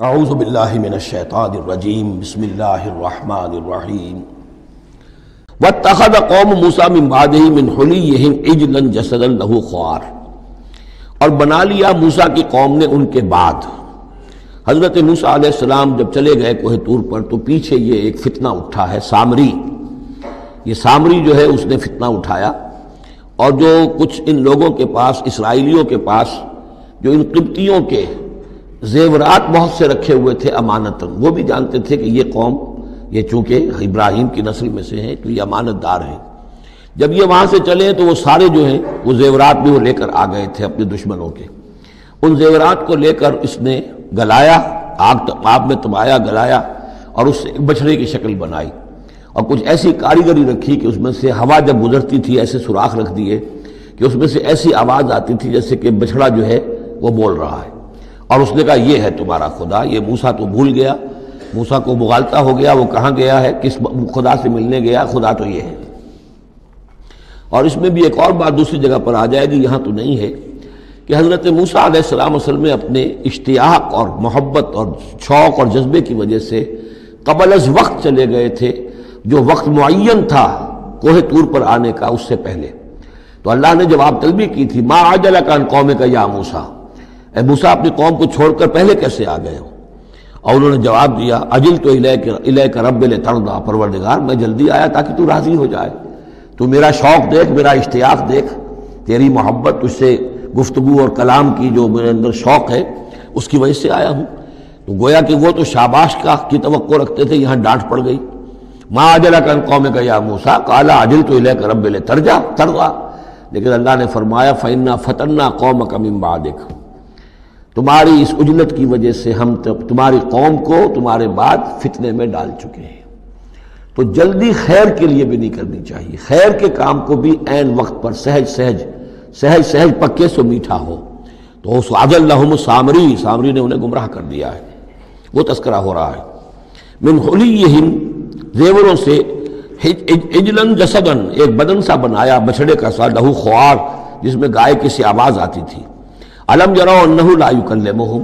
اعوذ باللہ من الشیطان الرجیم بسم اللہ الرحمن الرحیم واتخذ قوم موسیٰ من بعدہ من حلیہم عجلا جسدا لہ خوار، اور بنا لیا موسیٰ کی قوم نے ان کے بعد۔ حضرت موسیٰ علیہ السلام جب چلے گئے کوہ طور پر تو پیچھے یہ ایک فتنہ اٹھا ہے، سامری۔ یہ سامری جو ہے اس نے فتنہ اٹھایا، اور جو کچھ ان لوگوں کے پاس، اسرائیلیوں کے پاس، جو ان قبطیوں کے زیورات بہت سے رکھے ہوئے تھے امانتاً، وہ بھی جانتے تھے کہ یہ قوم، یہ چونکہ ابراہیم کی نسل میں سے ہیں تو یہ امانت دار ہیں۔ جب یہ وہاں سے چلے تو وہ سارے جو ہیں وہ زیورات بھی وہ لے کر آ گئے تھے اپنے دشمنوں کے۔ ان زیورات کو لے کر اس نے گلایا، آگ میں تبایا، گلایا، اور اس سے ایک بچھڑے کی شکل بنائی، اور کچھ ایسی کاریگری رکھی کہ اس میں سے ہوا جب گزرتی تھی ایسے سوراخ رکھ دیے کہ اس میں سے ایسی آواز آتی تھی جیسے کہ بچھڑا جو ہے وہ بول رہا ہے، اور اس نے کہا یہ ہے تمہارا خدا۔ یہ موسیٰ تو بھول گیا، موسیٰ کو مغالطہ ہو گیا، وہ کہاں گیا ہے، کس خدا سے ملنے گیا، خدا تو یہ ہے۔ اور اس میں بھی ایک اور بات دوسری جگہ پر آ جائے گی، یہاں تو نہیں ہے، کہ حضرت موسیٰ علیہ السلام اصل میں اپنے اشتیاق اور محبت اور شوق اور جذبے کی وجہ سے قبل از وقت چلے گئے تھے، جو وقت معین تھا کوہ طور پر آنے کا اس سے پہلے۔ تو اللہ نے جواب طلبی کی تھی، ما عجلک عن قومک یا موسیٰ، اے موسیٰ اپنی قوم کو چھوڑ کر پہلے کیسے آ گئے ہو؟ اور انہوں نے جواب دیا، اجلت الیک رب لترضی، پروردگار میں جلدی آیا تاکہ تو راضی ہو جائے، تو میرا شوق دیکھ، میرا اشتیاق دیکھ، تیری محبت، تجھ سے گفتگو اور کلام کی جو میرے اندر شوق ہے اس کی وجہ سے آیا ہوں۔ تو گویا کہ وہ تو شاباش کی توقع رکھتے تھے، یہاں ڈانٹ پڑ گئی۔ ما عجلک عن قومک یا موسیٰ قال عجلت الیک رب لترضی، لیکن اللہ نے فرمایا فإنا فتنا قومک من بعدک، تمہاری اس عجلت کی وجہ سے ہم تمہاری قوم کو تمہارے بعد فتنے میں ڈال چکے ہیں۔ تو جلدی خیر کے لیے بھی نہیں کرنی چاہیے، خیر کے کام کو بھی عین وقت پر سہج پکے سو میٹھا ہو۔ تو اس اضل لہم سامری نے انہیں گمراہ کر دیا ہے، وہ تذکرہ ہو رہا ہے۔ من حلیہم، زیوروں سے، عجلاً جسداً، ایک بدن سا بنایا بچھڑے کا سا، لہو خوار، جس میں گائے کی سی آواز آتی تھی۔ الم یروا انہ لا یکلمہم،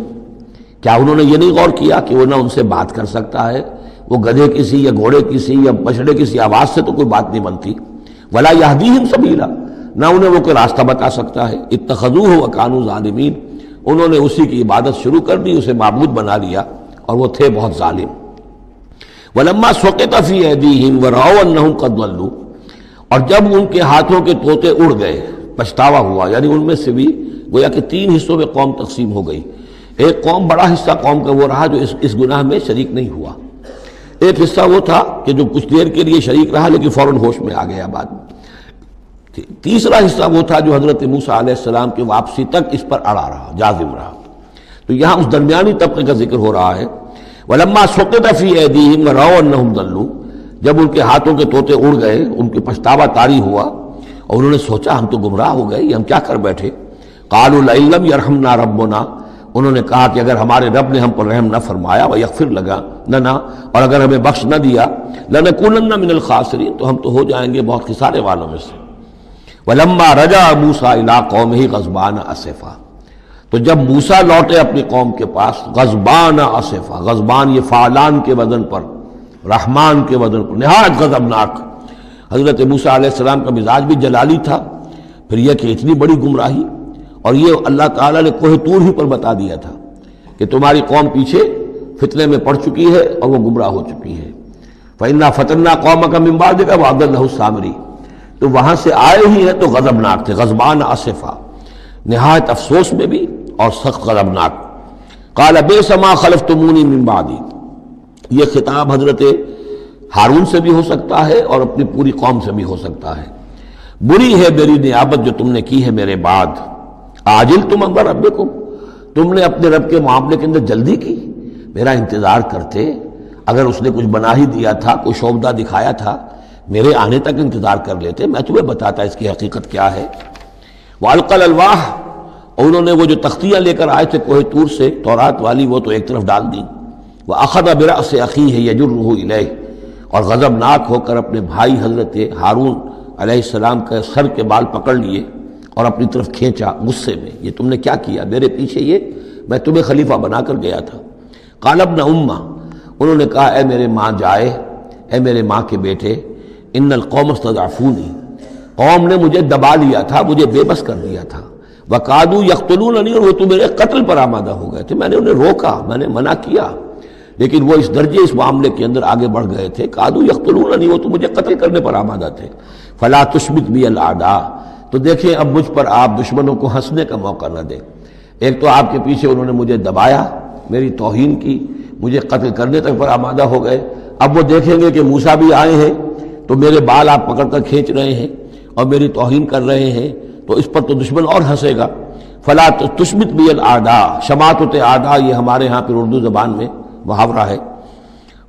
کیا انہوں نے یہ نہیں غور کیا کہ وہ نہ ان سے بات کر سکتا ہے، وہ گدھے کی سی یا گھوڑے کی سی یا بچھڑے کی سی آواز سے تو کوئی بات نہیں بنتی۔ ولا یہدیہم سبیلا، نہ انہیں وہ کوئی راستہ بتا سکتا ہے۔ اتخذوہ وکانوا ظالمین، انہوں نے اسی کی عبادت شروع کر دی، اسے معبود بنا لیا، اور وہ تھے بہت ظالم۔ ولما سقط فی ایدیہم ورأوا انہم قد ضلوا، اور جب ان کے ہاتھوں کے طوطے اڑ گئے، پچھتاوا ہوا، یعنی ان میں سے بھی گویا کہ تین حصوں میں قوم تقسیم ہو گئی۔ ایک قوم، بڑا حصہ قوم کا وہ رہا جو اس گناہ میں شریک نہیں ہوا، ایک حصہ وہ تھا کہ جو کچھ دیر کے لیے شریک رہا لیکن فوراً ہوش میں آ گیا بعد میں۔ تیسرا حصہ وہ تھا جو حضرت موسیٰ علیہ السلام کی واپسی تک اس پر اڑا رہا، جازم رہا۔ تو یہاں اس درمیانی طبقے کا ذکر ہو رہا ہے۔ وَلَمَّا سُقِطَ فِي أَيْدِيهِمْ وَرَأَوْا أَنَّهُمْ ضَلُّوا، جب ان کے ہاتھوں کے طوطے اڑ گئے، ان کے پچھتاوا طاری ہوا، اور انہوں نے سوچا ہم تو گمراہ ہو گئے، یہ ہم کیا کر بیٹھے۔ قالوا لئن لم يرحمنا ربنا، انہوں نے کہا کہ اگر ہمارے رب نے ہم پر رحم نہ فرمایا، ویغفر لنا، اور اگر ہمیں بخش نہ دیا، لنکونن من الخاسرین، تو ہم تو ہو جائیں گے بہت خسارے والوں میں سے۔ ولما رجع موسیٰ الی قومہ غضبان اسفا، تو جب موسیٰ لوٹے اپنی قوم کے پاس، غضبان اسفا، غضبان یہ فعلان کے وزن پر، رحمان کے وزن پر، نہایت غضبناک۔ حضرت موسیٰ علیہ السلام کا مزاج بھی جلالی تھا، پھر یہ کہ اتنی بڑی گمراہی، اور یہ اللہ تعالیٰ نے کوہ طور ہی پر بتا دیا تھا کہ تمہاری قوم پیچھے فتنے میں پڑ چکی ہے اور وہ گمراہ ہو چکی ہے۔ فَإِنَّا فَتَنَّا قَوْمَكَ مِن بَعْدِكَ وَأَضَلَّهُ السَّامِرِي، تو وہاں سے آئے ہی ہیں تو غضبناک تھے، غضبان آصفا، نہایت افسوس میں بھی اور سخت غضبناک۔ قَالَ بِئْسَ مَا خَلَفْتُمُونِي مِن بَعْدِي، یہ خطاب حضرت ہارون سے بھی ہو سکتا ہے اور اپنی پوری قوم سے بھی ہو سکتا ہے۔ بری ہے میری نیابت جو تم نے کی ہے میرے بعد۔ عاجلتم امر ربکم، تم نے اپنے رب کے معاملے کے اندر جلدی کی، میرا انتظار کرتے، اگر اس نے کچھ بنا ہی دیا تھا، کوئی شوبدہ دکھایا تھا، میرے آنے تک انتظار کر لیتے، میں تمہیں بتاتا اس کی حقیقت کیا ہے۔ وَأَلْقَى الْأَلْوَاحَ، اور انہوں نے وہ جو تختیاں لے کر آئے تھے کوہ طور سے، تورات والی، وہ تو ایک طرف ڈال دی۔ وَأَخَذَ بِرَأْسِ أَخِيهِ يَجُرُّهُ إِلَيْهِ، اور غضبناک ہو کر اپنے بھائی حضرت ہارون علیہ السلام کا سر کے بال پکڑ لیے اور اپنی طرف کھینچا غصے میں، یہ تم نے کیا کیا، میرے پیچھے یہ، میں تمہیں خلیفہ بنا کر گیا تھا۔ قال ابن امہ، انہوں نے کہا اے میرے ماں جائے، اے میرے ماں کے بیٹے، ان القوم استضعفونی، قوم نے مجھے دبا لیا تھا، مجھے بے بس کر دیا تھا، وقادوا یقتلوننی، اور وہ تو میرے قتل پر آمادہ ہو گئے تھے، میں نے انہیں روکا، میں نے منع کیا، لیکن وہ اس درجے اس معاملے کے اندر آگے بڑھ گئے تھے، قادوا یقتلوننی، وہ تو مجھے قتل کرنے پر آمادہ تھے، فلا تشمت بی الاعداء، تو دیکھیں اب مجھ پر آپ دشمنوں کو ہنسنے کا موقع نہ دیں۔ ایک تو آپ کے پیچھے انہوں نے مجھے دبایا، میری توہین کی، مجھے قتل کرنے تک پر آمادہ ہو گئے، اب وہ دیکھیں گے کہ موسیٰ بھی آئے ہیں تو میرے بال آپ پکڑ کر کھینچ رہے ہیں اور میری توہین کر رہے ہیں، تو اس پر تو دشمن اور ہنسے گا۔ فلا تشمت بی الاعداء، شماتت اعداء یہ ہمارے ہاں پھر اردو زبان میں محاورہ ہے،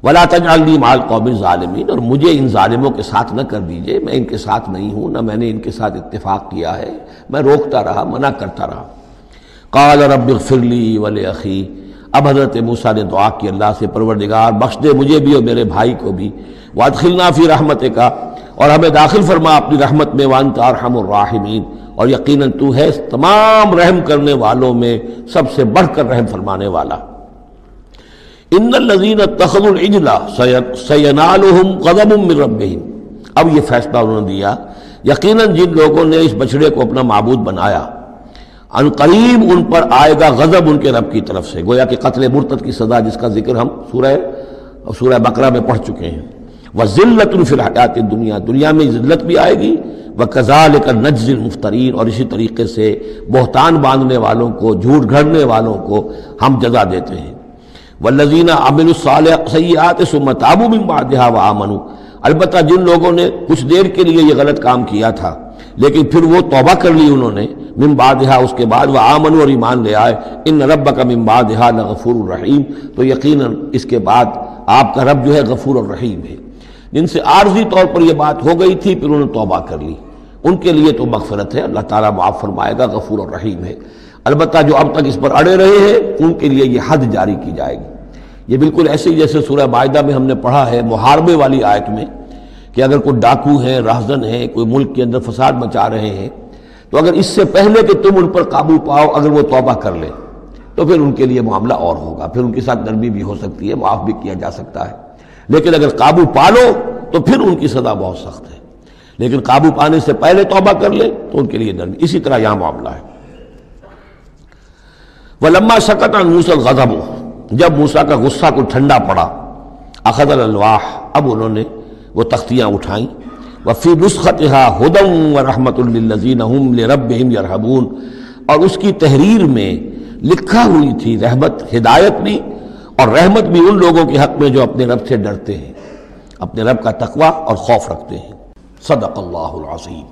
ولا تجعلنی مع القوم الظالمین، اور مجھے ان ظالموں کے ساتھ نہ کر دیجئے، میں ان کے ساتھ نہیں ہوں، نہ میں نے ان کے ساتھ اتفاق کیا ہے، میں روکتا رہا، منع کرتا رہا۔ قال رب اغفر لی ولأخی، اب حضرت موسیٰ نے دعا کی اللہ سے، پروردگار بخش دے مجھے بھی اور میرے بھائی کو بھی، وادخلنا فی رحمتک، اور ہمیں داخل فرما اپنی رحمت میں، وانت ارحم الراحمین، اور یقیناً تو ہے تمام رحم کرنے والوں میں سب سے بڑھ کر رحم فرمانے والا۔ ان الذین اتخذوا العجل سینالہم غضب من ربہم، اب یہ فیصلہ انہوں نے دیا، یقیناً جن لوگوں نے اس بچڑے کو اپنا معبود بنایا، ان قریب ان پر آئے گا غضب ان کے رب کی طرف سے، گویا کہ قتل مرتد کی سزا جس کا ذکر ہم سورہ بقرہ میں پڑھ چکے ہیں۔ وذلۃ فی الحیات الدنیا، دنیا میں ذلت بھی آئے گی، وکذالک نجزی المفترین، اور اسی طریقے سے بہتان باندھنے والوں کو، جھوٹ گھڑنے والوں کو ہم جزا دیتے ہیں۔ والذین عملوا السیئات ثم تابوا من بعدها وآمنوا، البتہ جن لوگوں نے کچھ دیر کے لیے یہ غلط کام کیا تھا لیکن پھر وہ توبہ کر لی انہوں نے، من بعدها اس کے بعد، وآمنوا اور ایمان لے آئے، ان ربک من بعدها لغفور الرحیم، تو یقیناً اس کے بعد آپ کا رب جو ہے غفور الرحیم ہے۔ جن سے عارضی طور پر یہ بات ہو گئی تھی پھر انہوں نے توبہ کر لی، ان کے لیے تو مغفرت ہے، اللہ تعالیٰ معاف فرمائے گا، غفور الرحیم ہے۔ البتہ جو اب تک اس پر اڑے رہے ہیں ان کے لیے یہ حد جاری کی جائے گی۔ یہ بالکل ایسے ہی جیسے سورہ مائدہ میں ہم نے پڑھا ہے محاربے والی آیت میں، کہ اگر کوئی ڈاکو ہیں، راہزن ہیں، کوئی ملک کے اندر فساد مچا رہے ہیں، تو اگر اس سے پہلے کہ تم ان پر قابو پاؤ اگر وہ توبہ کر لیں تو پھر ان کے لیے معاملہ اور ہوگا، پھر ان کے ساتھ نرمی بھی ہو سکتی ہے، معاف بھی کیا جا سکتا ہے، لیکن اگر قابو پا لو تو پھر ان کی سزا بہت سخت ہے، لیکن قابو پانے سے پہلے توبہ کر لیں تو ان کے لیے نرمی۔ اسی طرح یہاں معاملہ ہے۔ وَلَمَّا سَكَتَ عَنْ مُوسَى الْغَضَبُ، جب موسیٰ کا غصہ کو ٹھنڈا پڑا، أَخَذَ الْأَلْوَاحَ، اب انہوں نے وہ تختیاں اٹھائیں، وَفِي نُسْخَتِهَا هُدًى وَرَحْمَةٌ لِّلَّذِينَ هُمْ لِرَبِّهِمْ يَرْهَبُونَ، اور اس کی تحریر میں لکھا ہوئی تھی رحمت، ہدایت بھی اور رحمت بھی ان لوگوں کے حق میں جو اپنے رب سے ڈرتے ہیں، اپنے رب کا تقوی اور خوف رکھتے ہیں۔ صدق اللہ العظیم۔